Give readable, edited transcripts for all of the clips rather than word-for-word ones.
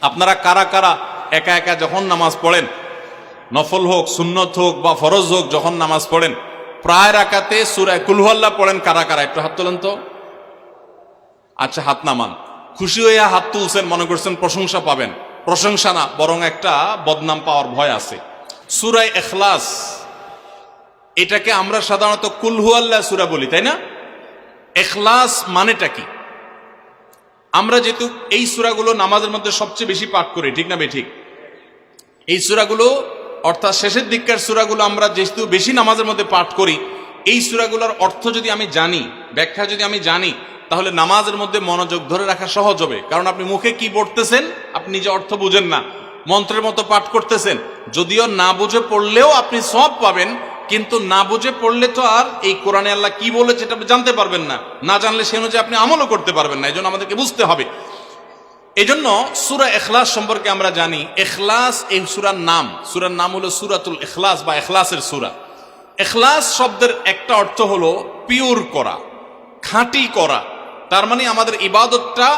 আপনারা কারা কারা একা একা যখন নামাজ পড়েন, নফল হোক সুন্নত হোক বা ফরজ হোক, যখন নামাজ পড়েন প্রায় রাকাতে সূরা কুল হুয়াল্লাহ পড়েন কারা কারা? একটু হাত তোলেন তো। আচ্ছা, হাত নামান। খুশি হইয়া হাত তুলছেন, মনে করছেন প্রশংসা পাবেন। প্রশংসা না, বরং একটা বদনাম পাওয়ার ভয় আছে। সূরা ইখলাস, এটাকে আমরা সাধারণত কুল হুয়াল্লাহ সূরা বলি, তাই না? ইখলাস মানেটা কি? আমরা যেহেতু এই সূরাগুলো নামাজের মধ্যে সবচেয়ে বেশি পাঠ করি, ঠিক না বেঠিক? এই সূরাগুলো অর্থাৎ শেষের দিককার সূরাগুলো আমরা যেহেতু বেশি নামাজের মধ্যে পাঠ করি, এই সূরাগুলোর অর্থ যদি আমি জানি, ব্যাখ্যা যদি আমি জানি, তাহলে নামাজের মধ্যে মনোযোগ ধরে রাখা সহজ হবে। কারণ আপনি মুখে কি পড়তেছেন আপনি নিজে অর্থ বুঝেন না, মন্ত্রের মতো পাঠ করতেছেন। যদিও না বুঝে পড়লেও আপনি সওয়াব পাবেন, কিন্তু না বুঝে পড়লে তো আর এই কোরআনে আল্লাহ কি বলেছে এটা আপনি জানতে পারবেন না। না জানলে সে অনুযায়ী আপনি আমলও করতে পারবেন না। এই জন্য আমাদেরকে বুঝতে হবে। এই জন্য সূরা ইখলাস সম্পর্কে আমরা জানি। ইখলাস এই সূরার নাম, সূরার নাম হলো সূরাতুল ইখলাস বা ইখলাসের সূরা। ইখলাস শব্দের একটা অর্থ হলো পিওর করা, খাঁটি করা। তার মানে আমাদের ইবাদতটা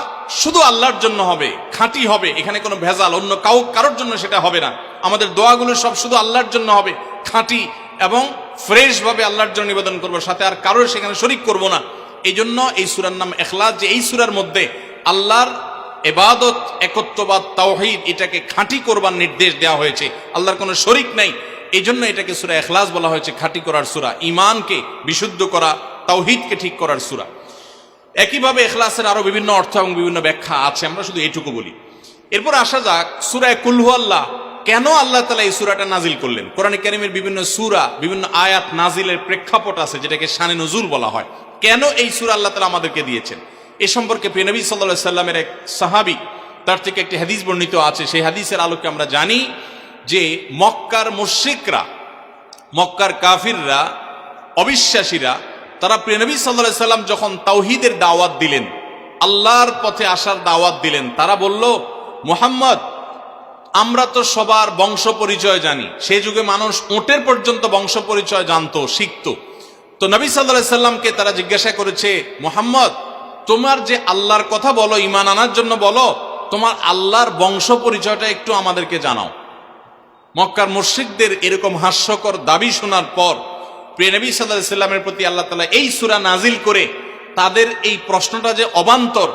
শুধু আল্লাহর জন্য হবে, খাঁটি হবে, এখানে কোনো ভেজাল অন্য কারোর জন্য সেটা হবে না। আমাদের দোয়াগুলো সব শুধু আল্লাহর জন্য হবে, খাঁটি এবং ফ্রেশ ভাবে আল্লাহর জন্য নিবেদন করবো, সাথে আর কারোর সেখানে শরিক করব না। এই জন্য এই সূরার নাম ইখলাস, যে এই সূরার মধ্যে আল্লাহর ইবাদত, একত্ববাদ, তাওহীদ, এটাকে খাঁটি করবার নির্দেশ দেওয়া হয়েছে। আল্লাহর কোনো শরিক নাই, এই জন্য এটাকে সূরা ইখলাস বলা হয়েছে, খাঁটি করার সূরা, ঈমানকে বিশুদ্ধ করা, তাওহীদকে ঠিক করার সূরা। একইভাবে ইখলাসের আরো বিভিন্ন অর্থ এবং বিভিন্ন ব্যাখ্যা আছে, আমরা শুধু এইটুকু বলি। এরপর আসা যাক সূরা কুল হুয়াল্লাহ। কেন আল্লাহ তাআলা এই সূরাটা নাজিল করলেন? কোরআনে কারীমের বিভিন্ন সূরা, বিভিন্ন আয়াত নাজিলের প্রেক্ষাপট আছে, যেটাকে শানে নুজুল বলা হয়। কেন এই সূরা আল্লাহ তাআলা আমাদেরকে দিয়েছেন, এ সম্পর্কে প্রিয় নবী সাল্লাল্লাহু আলাইহি সাল্লামের এক সাহাবী, তার থেকে একটি হাদিস বর্ণিত আছে। সেই হাদিসের আলোকে আমরা জানি যে মক্কার মুশরিকরা, মক্কার কাফিররা, অবিশ্বাসীরা, তারা প্রিয় নবী সাল্লাল্লাহু আলাইহি সাল্লাম যখন তাওহীদের দাওয়াত দিলেন, আল্লাহর পথে আসার দাওয়াত দিলেন, তারা বলল, মুহাম্মদ, আমরা তো সবার বংশ পরিচয় জানি। সেই যুগে মানুষ উটের পর্যন্ত বংশ পরিচয় জানতো, শিখতো। তো নবী সাল্লাল্লাহু আলাইহি সাল্লামকে তারা জিজ্ঞাসা করেছে, মুহাম্মদ, তোমার যে আল্লাহর কথা বলো, ঈমান আনার জন্য বলো, তোমার আল্লাহর বংশ পরিচয়টা একটু আমাদেরকে জানাও। মক্কার মুশরিকদের এরকম হাস্যকর দাবি শোনার পর প্রিয় নবী সাল্লাল্লাহু আলাইহি সাল্লামের প্রতি আল্লাহ তাআলা এই সূরা নাজিল করে তাদের এই প্রশ্নটা যে অবান্তর,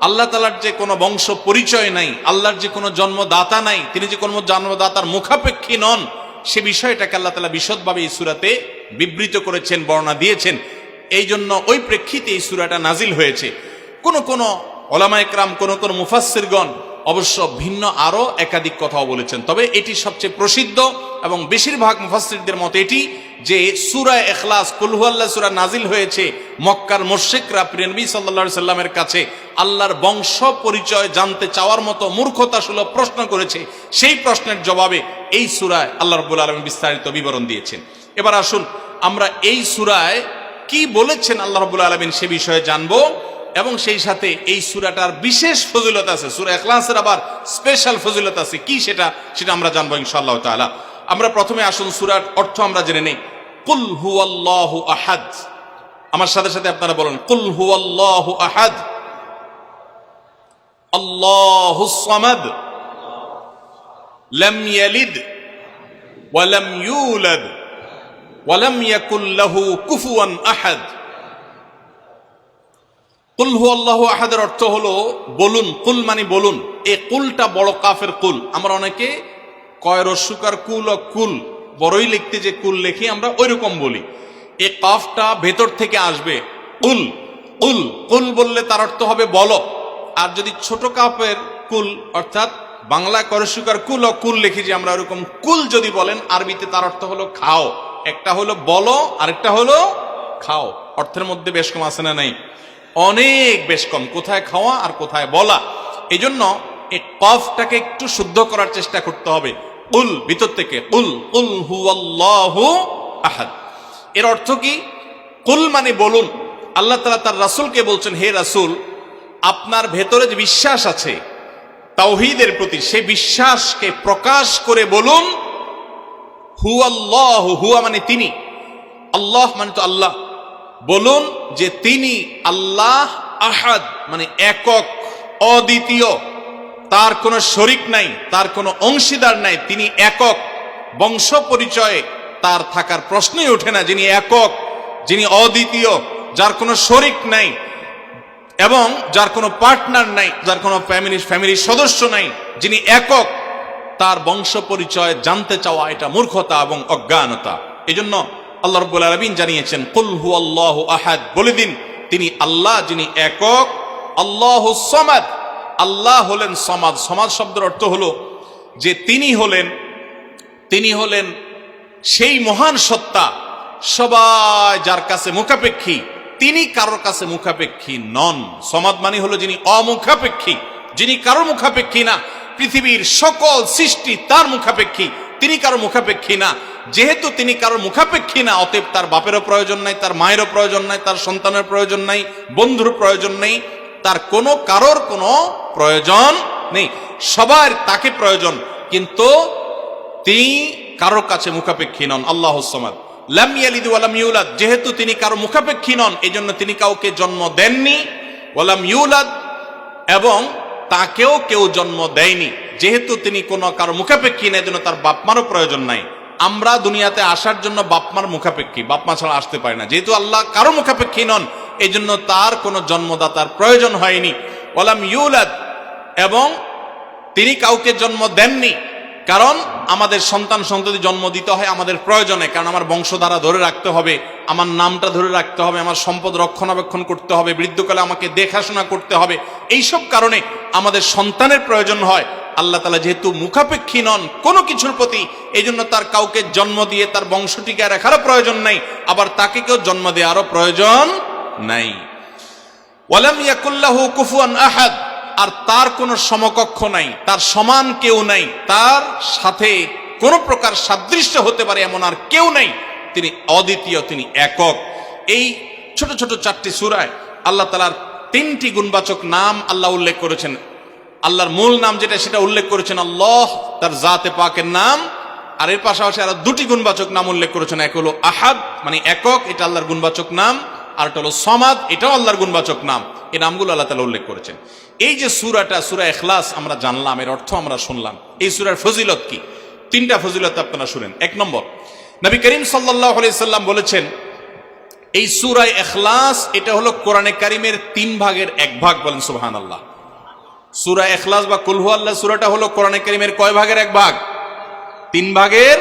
আল্লাহ তাআলার যে কোনো বংশ পরিচয় নাই, আল্লাহর যে কোনো জন্মদাতা নাই, তিনি যে কোনো জন্মদাতার মুখাপেক্ষী নন, সে বিষয়টাকে আল্লাহ তাআলা বিশদভাবে এই সূরাতে বিবৃত করেছেন, বর্ণনা দিয়েছেন। এই জন্য ওই প্রেক্ষিতে এই সূরাটা নাজিল হয়েছে। কোন কোন উলামায়ে কেরাম, কোন কোন মুফাসসিরগণ অবশ্য ভিন্ন আরো একাধিক কথাও বলেছেন। তবে এটি সবচেয়ে প্রসিদ্ধ এবং বেশিরভাগ মুফাসসিরদের মত এটি যে সূরা ইখলাস, কুল হুয়াল্লাহ সূরা নাজিল হয়েছে মক্কার মুশরিকরা প্রিয় নবী সাল্লাল্লাহু আলাইহি সাল্লামের কাছে আল্লাহর বংশ পরিচয় জানতে চাওয়ার মতো মূর্খতাসুলভ প্রশ্ন করেছে। সেই প্রশ্নের জবাবে এই সূরায় আল্লাহ রাব্বুল আলামিন বিস্তারিত বিবরণ দিয়েছেন। এবার আসুন আমরা এই সূরায় কি বলেছেন আল্লাহ রাব্বুল আলামিন সে বিষয়ে জানবো, এবং সেই সাথে এই সূরাটার বিশেষ ফজিলত আছে। সূরা ইখলাসের আবার স্পেশাল ফজিলত আছে, কি সেটা আমরা জানবো ইনশাআল্লাহ তাআলা। আমরা প্রথমে আসুন সূরার অর্থ আমরা জেনে নেই। কুল হুয়াল্লাহু আহাদ। আমার সাথে সাথে আপনারা বলেন, কুল হুয়াল্লাহু আহাদ, আল্লাহুস সামাদ, লাম ইয়ালিদ ওয়া লাম ইউলাদ ওয়া লাম ইয়াকুল লাহু কুফুয়ান আহাদ। কুল হুয়াল্লাহু আহাদের অর্থ হলো বলুন। কুল মানে বলুন। এই কুলটা বড় কাফের কুল। আমরা অনেকে কয় রস্যকার কুল ও কুল, বড়ই লিখতে যে কুল লিখি আমরা ওইরকম বলি। এই কাফটা ভেতর থেকে আসবে। কুল কুল কুল বললে তার অর্থ হবে বলো। আর যদি ছোট কাফের কুল, অর্থাৎ বাংলা করস্যকার কুল ও কুল লিখি যে আমরা ওরকম কুল যদি বলেন, আরবিতে তার অর্থ হলো খাও। একটা হলো বলো, আরেকটা হলো খাও। অর্থের মধ্যে বেশ কম আছে না নাই? অনেক বেশ কম। কোথায় খাওয়া আর কোথায় বলা। এই জন্য এই কফটাকে একটু শুদ্ধ করার চেষ্টা করতে হবে। কুল ভিতর থেকে, কুল কুল হুয়াল্লাহু আহাদ। এর অর্থ কি? কুল মানে বলুন। আল্লাহ তাআলা তার রাসূলকে বলছেন, হে রাসূল, আপনার ভেতরে যে বিশ্বাস আছে তাওহীদের প্রতি, সেই বিশ্বাসকে প্রকাশ করে বলুন, হুয়াল্লাহু, হুয়া মানে তিনি, আল্লাহ মানে তো আল্লাহ, বলুন যে তিনি আল্লাহ, আহাদ মানে একক, অদ্বিতীয়, তার কোনো শরিক নাই, তার কোনো অংশীদার নাই, তিনি একক। বংশ পরিচয়ে তার থাকার প্রশ্নই ওঠে না। যিনি একক, যিনি অদ্বিতীয়, যার কোনো শরিক নাই এবং যার কোনো পার্টনার নাই, যার কোনো ফ্যামিলির সদস্য নাই, যিনি একক, তার বংশ পরিচয় জানতে চাওয়া এটা মূর্খতা এবং অজ্ঞানতা। এজন্য আল্লাহ রাব্বুল আলামিন জানিয়েছেন, কুল হুয়াল্লাহু আহাদ, বলে দিন তিনি আল্লাহ যিনি একক, আল্লাহুস সামাদ, আল্লাহ হলেন সমাদ। সমাদ শব্দের অর্থ হলো যে তিনি হলেন সেই মহান সত্তা, সবাই যার কাছে মুখাপেক্ষী, তিনি কারোর কাছে মুখাপেক্ষী নন। সমাদ মানে হলো যিনি অমুখাপেক্ষী, যিনি কারোর মুখাপেক্ষী না। পৃথিবীর সকল সৃষ্টি তার মুখাপেক্ষী, তিনি কারো মুখাপেক্ষী না। যেহেতু তিনি কারোর মুখাপেক্ষী না, অতএব তার বাপেরও প্রয়োজন নাই, তার মায়েরও প্রয়োজন নাই, তার সন্তানের প্রয়োজন নাই, বন্ধুর প্রয়োজন নেই, তার কারোর কোনো প্রয়োজন নেই। সবার তাকে প্রয়োজন, কিন্তু তিনি কারোর কাছে মুখাপেক্ষী নন। আল্লাহুস সামাদ, লাম ইয়ালিদ ওয়া লাম ইউলাদ, যেহেতু তিনি কারো মুখাপেক্ষী নন, এজন্য তিনি কাউকে জন্ম দেননি। ওয়া লাম ইউলাদ, এবং তাকেও কেউ জন্ম দেয়নি। যেহেতু তিনি কোনো কারো মুখাপেক্ষী না, এজন্য তার বাপমারও প্রয়োজন নাই। আমরা দুনিয়াতে আসার জন্য বাপমার মুখাপেক্ষী, বাপমা ছাড়া আসতে পারি না। যেহেতু আল্লাহ কারো মুখাপেক্ষী নন, এই জন্য তার কোনো জন্মদাতার প্রয়োজন হয়নি। ওয়া লাম ইউলাদ, এবং তিনি কাউকে জন্ম দেননি। কারণ আমাদের সন্তান সন্ততি জন্ম দিতে হয় আমাদের প্রয়োজনে, কারণ আমার বংশধারা ধরে রাখতে হবে, আমার নামটা ধরে রাখতে হবে, আমার সম্পদ রক্ষণাবেক্ষণ করতে হবে, বৃদ্ধকালে আমাকে দেখাশোনা করতে হবে। এইসব কারণে আমাদের সন্তানের প্রয়োজন হয়। আল্লাহ তাআলা যেহেতু মুখাপেক্ষী নন কোনো কিছুর প্রতি, এই জন্য তার কাউকে জন্ম দিয়ে তার বংশ টিকায় রাখারও প্রয়োজন নাই, আবার তাকে কেউ জন্ম দেওয়ারও প্রয়োজন নাই। ওয়ালাম ইয়াকুল্লাহু কুফুয়ান আহাদ, আর তার কোনো সমকক্ষ নাই, তার সমান কেউ নাই, তার সাথে কোন প্রকার সাদৃশ্য হতে পারে এমন আর কেউ নাই। তিনি অদ্বিতীয়, তিনি একক। এই ছোট ছোট 4টি সূরায় আল্লাহ তাআলার 3টি গুণবাচক নাম আল্লাহ উল্লেখ করেছেন। আল্লাহর মূল নাম যেটা, সেটা উল্লেখ করেছেন আল্লাহ, তার জাতে পাকের নাম। আর এর পাশাপাশি আরো 2টি গুণবাচক নাম উল্লেখ করেছেন। এক হলো আহাদ, মানে একক, এটা আল্লাহর গুণবাচক নাম। আর এটা হলো সমাদ, এটাও আল্লাহর গুণবাচক নাম। এই নামগুলো আল্লাহ তাআলা উল্লেখ করেছেন। এই যে সূরাটা, সূরা ইখলাস আমরা জানলাম, এর অর্থ আমরা শুনলাম। এই সূরার ফজিলত কি? 3টা ফজিলত আপনারা শুনেন। 1 নম্বর, নবী করিম সাল্লাল্লাহু আলাইহি সাল্লাম বলেছেন, এই সূরা ইখলাস এটা হলো কোরআনে কারীমের 3 ভাগের 1 ভাগ। বলেন সুবহানাল্লাহ। সূরা ইখলাস বা কুল হুয়াল্লাহ সূরাটা হলো কোরআনে কারীমের কয় ভাগের 1 ভাগ? 3 ভাগের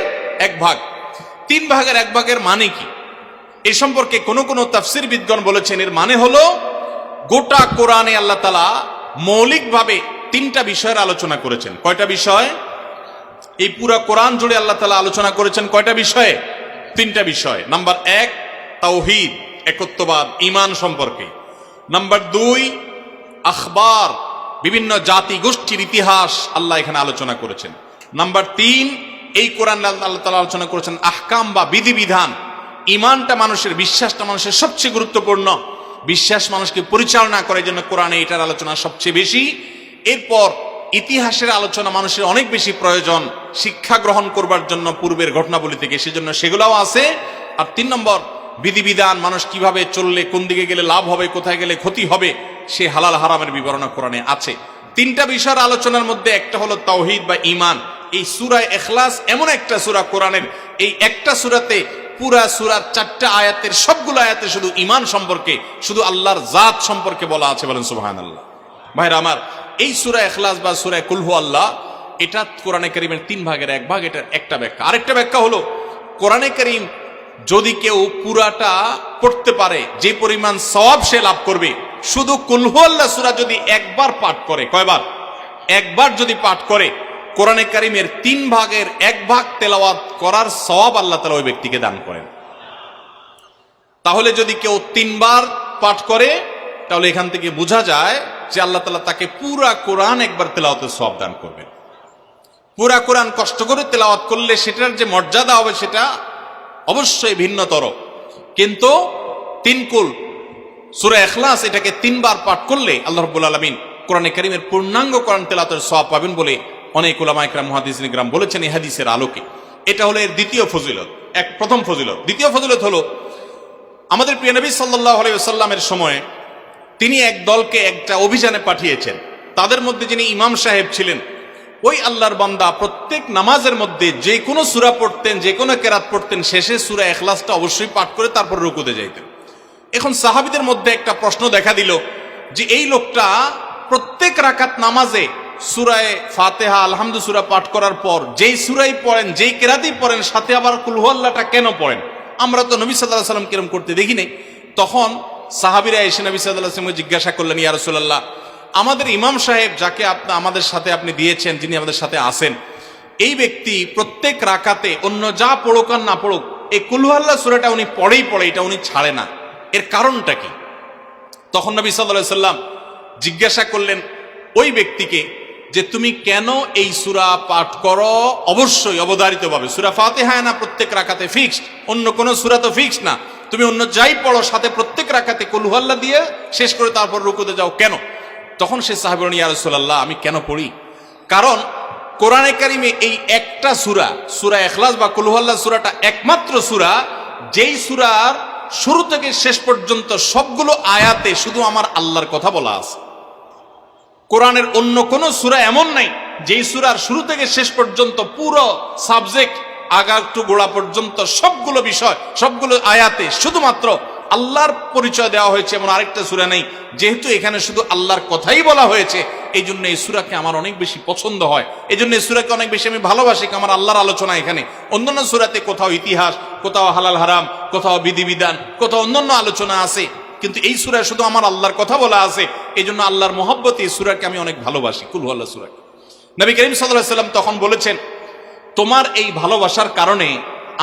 1 ভাগ। 3 ভাগের 1 ভাগের মানে কি? এই সম্পর্কে কোন তাফসীরবিদগণ বলেছেন, এর মানে হলো গোটা কোরআনে আল্লাহ তাআলা মৌলিকভাবে 3টা বিষয়ের আলোচনা করেছেন। কয়টা বিষয়? এই পুরো কোরআন জুড়ে আল্লাহ তাআলা আলোচনা করেছেন কয়টা বিষয়ে? 3টা বিষয়। নাম্বার 1 তাওহীদ, একত্ববাদ, ঈমান সম্পর্কে। নাম্বার 2 আখবার, বিভিন্ন জাতি গোষ্ঠীর ইতিহাস আল্লাহ এখানে আলোচনা করেছেন। নাম্বার 3 এই কোরআন আল্লাহ তাআলা আলোচনা করেছেন আহকাম বা বিধিবিধান। ঈমানটা মানুষের, বিশ্বাসটা মানুষের সবচেয়ে গুরুত্বপূর্ণ। বিশ্বাস মানুষকে পরিচালনা করে, জন্য কোরআনে এটার আলোচনা সবচেয়ে বেশি। এরপর ইতিহাসের আলোচনা মানুষের অনেক বেশি প্রয়োজন শিক্ষা গ্রহণ করবার জন্য পূর্বের ঘটনাবলী থেকে, সেজন্য সেগুলোও আছে। আর 3 নম্বর বিধিবিধান, মানুষ কিভাবে চললে কোন দিকে গেলে লাভ হবে, কোথায় গেলে ক্ষতি হবে, সে হালাল হারামের বিবরণ কোরআনে আছে। 3টা বিষয়ের আলোচনার মধ্যে একটা হলো তাওহীদ বা ঈমান। এই সূরা ইখলাস এমন একটা সূরা কোরআনের, এই একটা সূরাতে পুরা সূরার 4টা আয়াতের সবগুলো আয়াতে শুধু ঈমান সম্পর্কে, শুধু আল্লাহর জাত সম্পর্কে বলা আছে। বলেন সুবহানাল্লাহ। ভাইরা আমার, এই সূরা ইখলাস বা সূরা কুল হুয়াল্লাহ এটা কোরআনে কারীমের 3 ভাগের 1 ভাগ। এটার একটা ব্যাখ্যা। আরেকটা ব্যাখ্যা হলো, কোরআনে কারীম যদি কেউ পুরাটা পড়তে পারে, যে পরিমাণ সওয়াব সে লাভ করবে। শুধু কুল হুয়াল্লাহ সূরা যদি একবার পাঠ করে, কয়বার? একবার যদি পাঠ করে, কোরআনে কারীমের 3 ভাগের 1 ভাগ তেলাওয়াত করার সওয়াব আল্লাহ তাআলা ওই ব্যক্তিকে দান করেন। তাহলে যদি কেউ 3 বার পাঠ করে, তাহলে এখান থেকে বোঝা যায় যে আল্লাহ তাআলা তাকে পুরা কোরআন একবার তেলাওয়াতের সওয়াব দান করবেন। পুরা কোরআন কষ্ট করে তেলাওয়াত করলে সেটার যে মর্যাদা হবে সেটা অবশ্যই ভিন্নতর। কিন্তু 3 কুল সূরা ইখলাস এটাকে 3 বার পাঠ করলে আল্লাহ রাব্বুল আলামিন কোরআনে কারীমের পূর্ণাঙ্গ কোরআন তেলাওয়াতের সওয়াব পাবেন বলে অনেক উলামা ইকরাম, মুহাদ্দিসিন ইকরাম বলেছেন এই হাদিসের আলোকে। এটা হলো এর দ্বিতীয় ফজিলত। প্রথম ফজিলত। দ্বিতীয় ফজিলত হলো, আমাদের প্রিয় নবী সাল্লাল্লাহু আলাইহি ওয়াসাল্লামের সময়ে তিনি এক দলকে একটা অভিযানে পাঠিয়েছেন। তাদের মধ্যে যিনি ইমাম সাহেব ছিলেন, ওই আল্লাহর বান্দা প্রত্যেক নামাজের মধ্যে যে কোনো সূরা পড়তেন, যে কোনো কেরাত পড়তেন, শেষে সূরা ইখলাসটা অবশ্যই পাঠ করে তারপর রুকুতে যাইতেন। এখন সাহাবীদের মধ্যে একটা প্রশ্ন দেখা দিল যে এই লোকটা প্রত্যেক রাকাত নামাজে সূরায়ে ফাতিহা আলহামদু সূরা পাঠ করার পর যেই সূরাই পড়েন, যেই কেরাতই পড়েন, সাথে আবার কুল হুয়াল্লাহটা কেন পড়েন? আমরা তো নবী সাল্লাল্লাহু আলাইহি ওয়াসাল্লাম কিরম করতে দেখি নাই। তখন সাহাবীরা এসে নবী সাল্লাল্লাহু আলাইহি ওয়াসাল্লামকে জিজ্ঞাসা করলেন, ইয়া রাসূলুল্লাহ, আমাদের ইমাম সাহেব যাকে আমাদের সাথে আপনি দিয়েছেন, যিনি আমাদের সাথে আসেন, এই ব্যক্তি প্রত্যেক রাকাতে অন্য যা পড়ুক আর না পড়ুক এই কুল হুয়াল্লাহ সূরাটা উনি পড়েই পড়ে, এটা উনি ছাড়ে না, এর কারণটা কি? তখন নবী সাল্লাল্লাহু আলাইহি ওয়াসাল্লাম জিজ্ঞাসা করলেন ওই ব্যক্তিকে যে তুমি কেন এই সূরা পাঠ করো? অবশ্যই অবধারিতভাবে সূরা ফাতিহা না প্রত্যেক রাকাতে ফিক্সড, অন্য কোন সূরা তো ফিক্সড না, তুমি অন্য যাই পড়ো সাথে প্রত্যেক রাকাতে কুল হুয়াল্লাহ দিয়ে শেষ করে তারপর রুকুতে যাও কেন? তখন সে সাহাবী বলেন, ইয়া রাসূলুল্লাহ, আমি কেন পড়ি? কারণ কোরআনে কারিমে এই একটা সূরা, সূরা ইখলাস বা কুল হুয়াল্লাহ সূরাটা একমাত্র সূরা যেই সূরার শুরু থেকে শেষ পর্যন্ত সবগুলো আয়াতে শুধু আমার আল্লাহর কথা বলা আছে। কোরআনের অন্য কোন সূরা এমন নাই যেই সূরার শুরু থেকে শেষ পর্যন্ত পুরো সাবজেক্ট আগা টু গোড়া পর্যন্ত সবগুলো বিষয়, সবগুলো আয়াতে শুধুমাত্র আল্লাহর পরিচয় দেওয়া হয়েছে, এমন আরেকটা সূরা নেই। যেহেতু এখানে শুধু আল্লাহর কথাই বলা হয়েছে, এই জন্য এই সূরাকে আমার অনেক বেশি পছন্দ হয়, এই জন্য এই সূরাকে অনেক বেশি আমি ভালোবাসি। আমার আল্লাহর আলোচনা এখানে, অন্যান্য সূরাতে কোথাও ইতিহাস, কোথাও হালাল হারাম, কোথাও বিধিবিধান, কোথাও অন্যান্য আলোচনা আছে, কিন্তু এই সূরায় শুধু আমার আল্লাহর কথা বলা আছে। এই জন্য আল্লাহর মহব্বতে এই সূরাকে আমি অনেক ভালোবাসি, কুল হুয়াল্লাহ সূরাকে। নবী করিম সাল্লাল্লাহু আলাইহি ওয়াসাল্লাম তখন বলেছেন, তোমার এই ভালোবাসার কারণে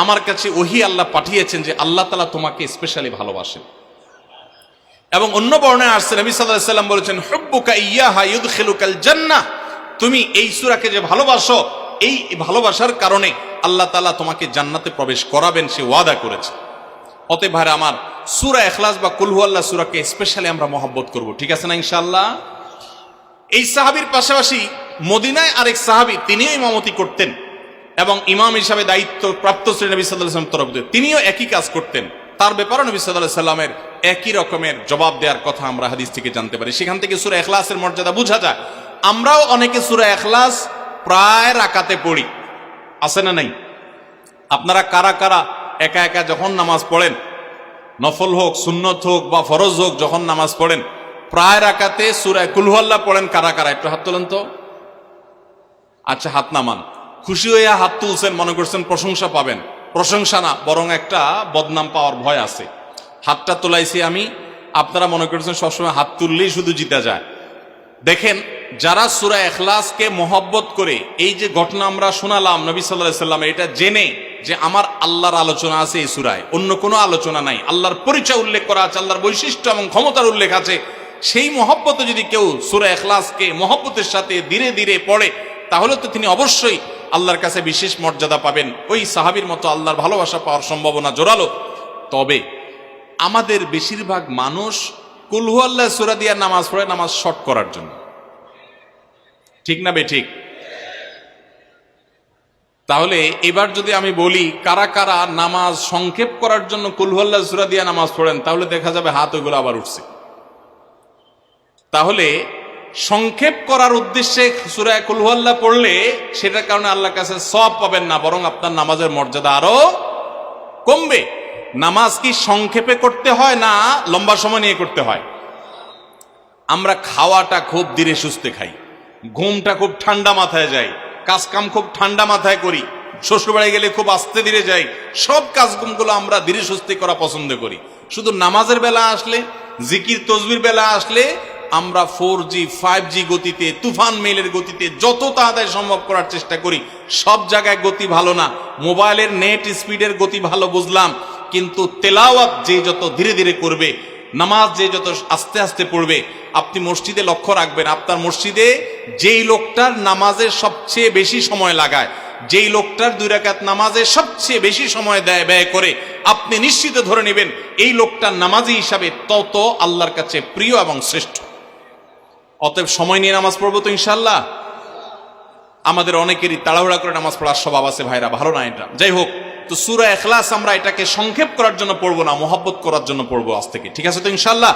আমার কাছে ওহী আল্লাহ পাঠিয়েছেন যে আল্লাহ তাআলা তোমাকে স্পেশালি ভালোবাসেন। এবং অন্য বর্ণনায় আসছে নবী সাল্লাল্লাহু আলাইহি ওয়াসাল্লাম বলেছেন, হুব্বুকা ইয়্যাহা ইউদখিলুকাল জান্নাহ, তুমি এই সূরাকে যে ভালোবাসো, এই ভালোবাসার কারণে আল্লাহ তাআলা তোমাকে জান্নাতে প্রবেশ করাবেন, সে ওয়াদা করেছে। অতএব ভাইরা আমার, সূরা ইখলাস বা কুল হুয়াল্লাহ সূরাকে স্পেশালি আমরা মহব্বত করব, ঠিক আছে না ইনশাআল্লাহ? এই সাহাবীর পাশাপাশি মদিনায় আরেক সাহাবী, তিনিও ইমামতি করতেন এবং ইমাম হিসাবে দায়িত্ব প্রাপ্ত ছিলেন নবী সাল্লাল্লাহু আলাইহি ওয়াসাল্লাম তরফ থেকে, তিনিও একই কাজ করতেন। তার ব্যাপারে নবী সাল্লাল্লাহু আলাইহি ওয়াসাল্লামের একই রকমের জবাব দেওয়ার কথা আমরা হাদিস থেকে জানতে পারি। সেখান থেকে সূরা ইখলাসের মর্যাদা বোঝা যায়। আমরাও অনেকে সূরা ইখলাস প্রায় রাকাতে পড়ি, আছে না নাই? আপনারা কারা কারা একা একা যখন নামাজ পড়েন, নফল হোক, সুন্নত হোক বা ফরজ হোক, যখন নামাজ পড়েন প্রায় রাকাতে সূরা কুল হুয়াল্লাহ পড়েন কারা কারা? একটু হাত তোলেন তো। আচ্ছা, হাত নামান। খুশি হইয়া হাত তুলছেন, মনে করছেন প্রশংসা পাবেন। প্রশংসা না, বরং একটা বদনাম পাওয়ার ভয় আছে। হাতটা তোলাইছি আমি, আপনারা মনে করছেন সবসময় হাত তুললেই শুধু জিতা যায়। দেখেন, যারা সূরা ইখলাসকে মহব্বত করে, এই যে ঘটনা আমরা শোনালাম নবী সাল্লাল্লাহু আলাইহি ওয়াসাল্লাম, এটা জেনে যে আমার আল্লাহর আলোচনা আছে এই সূরায়, অন্য কোনো আলোচনা নাই, আল্লাহর পরিচয় উল্লেখ করা আছে, আল্লাহর বৈশিষ্ট্য এবং ক্ষমতার উল্লেখ আছে, সেই মহব্বতে যদি কেউ সূরা ইখলাসকে মহব্বতের সাথে ধীরে ধীরে পড়ে, তাহলে তো তিনি অবশ্যই আল্লাহর কাছে বিশেষ মর্যাদা পাবেন। ওই সাহাবীর মতো আল্লাহর ভালোবাসা পাওয়ার সম্ভাবনা জোরালো। তবে আমাদের বেশিরভাগ মানুষ কুল হুয়াল্লাহ সূরা দিয়ে নামাজ পড়ে নামাজ শর্ট করার জন্য, ঠিক না বেঠিক? তাহলে এবার যদি আমি বলি কারা কারা নামাজ সংক্ষেপ করার জন্য কুল হুয়াল্লাহ সূরা দিয়ে নামাজ পড়েন, তাহলে দেখা যাবে হাত ওইগুলো আবার উঠছে। তাহলে সংক্ষেপ করার উদ্দেশ্যে সূরা কুল হুয়াল্লাহ পড়লে সেটার কারণে আল্লাহর কাছে সওয়াব পাবেন না, বরং আপনার নামাজের মর্যাদা আরো কমবে। নামাজ কি সংক্ষেপে করতে হয় না লম্বা সময় নিয়ে করতে হয়? আমরা খাওয়াটা খুব ধীরে সুস্থে খাই, ঘুমটা খুব ঠান্ডা মাথায় যায়, কাজ কাম খুব ঠান্ডা মাথায় করি, শ্বশুরবাড়ি গেলে খুব আস্তে ধীরে যাই, সব কাজগুলো আমরা ধীরে সুস্থে করা পছন্দ করি। শুধু নামাজের বেলা আসলে, জিকির তসবির বেলা আসলে আমরা 4G 5G গতিতে, তুফান মেলের গতিতে যত তাড়াতাড়ি সম্ভব করার চেষ্টা করি। সব জায়গায় গতি ভালো না, মোবাইলের নেট স্পিডের গতি ভালো বুঝলাম, কিন্তু তেলাওয়াত যে যত ধীরে ধীরে করবে, নামাজ যে যত আস্তে আস্তে পড়বে, আপনি মসজিদে লক্ষ্য রাখবেন, আপনার মসজিদে যেই লোকটার নামাজের সবচেয়ে বেশি সময় লাগায়, যেই লোকটার 2 রাকাত নামাজে সবচেয়ে বেশি সময় ব্যয় করে, আপনি নিশ্চিত ধরে নেবেন এই লোকটার নামাজি হিসাবে তত আল্লাহর কাছে প্রিয় এবং শ্রেষ্ঠ। অতএব সময় নিয়ে নামাজ পড়বো তো ইনশাআল্লাহ। আমাদের অনেকেরই তাড়াহুড়া করে নামাজ পড়ার স্বভাব আছে ভাইরা, ভালো না এটা। যাই হোক, তো সূরা ইখলাস আমরা এটাকে সংক্ষেপ করার জন্য পড়বো না, মহব্বত করার জন্য পড়বো আজ থেকে, ঠিক আছে তো ইনশাআল্লাহ।